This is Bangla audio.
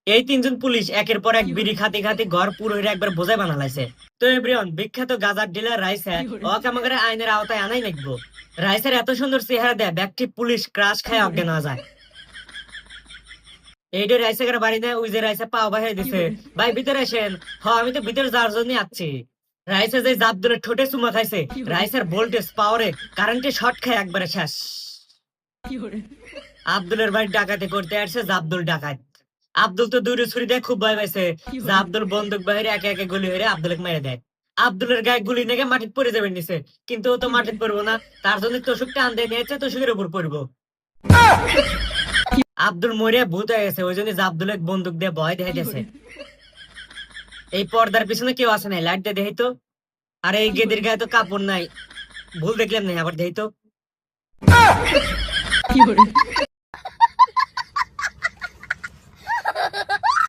এই তিনজন পুলিশ একের পর এক বিড়ি খাতে খাতে ঘর পুরো একবার বোঝাই বানালাইছে। তো এভরিওয়ান, বিখ্যাত গাজার ডিলার রাইসা ওকে আমাদের আইনের আওতায় আনাই লাগবো। রাইসের এত সুন্দর চেহারা দেয় ব্যক্তি পুলিশ ক্রাশ খায় অজ্ঞান হয়ে যায়। এইটা রাইসাকের বাড়ি না, ওই যে রাইসা পাও বাহিয়ে দিছে। ভাই ভিতরে আসেন। আমি তো ভিতরে যাওয়ার জন্য আসছি। রাইসা যে জাবদুলের ঠোঁটে চুমা খাইছে, রাইসার ভোল্টেজ পাওয়ারে কারেন্টে শর্ট খায় একবারে শেষ। আব্দুলের বাড়ি ডাকাতি করতে আসছে জাবদুল ডাকাত। আব্দুল তো দূরে ছুরি দেয়, খুব ভয় পাইছে। আব্দুল বন্দুক বাহিরে একে একে গুলি হয়ে আব্দুলকে মেরে দেয়। আব্দুলের গায়ে গুলি নেগে মাটিতে পড়ে যাবে নিচে, কিন্তু ও তো মাটিতে পড়বো না। তার জন্য তোষকটা আনতে নিয়েছে, তোষকের উপর পড়বো। আব্দুল মরে ভূত হয়ে গেছে, ওই জন্য আব্দুলের বন্দুক দিয়ে ভয় দেখে গেছে। এই পর্দার পিছনে কেউ আছে না, লাইট দিয়ে দেখি তো। আরে এই গেদির গায়ে তো কাপড় নাই, ভুল দেখলাম না, আবার দেখি তো।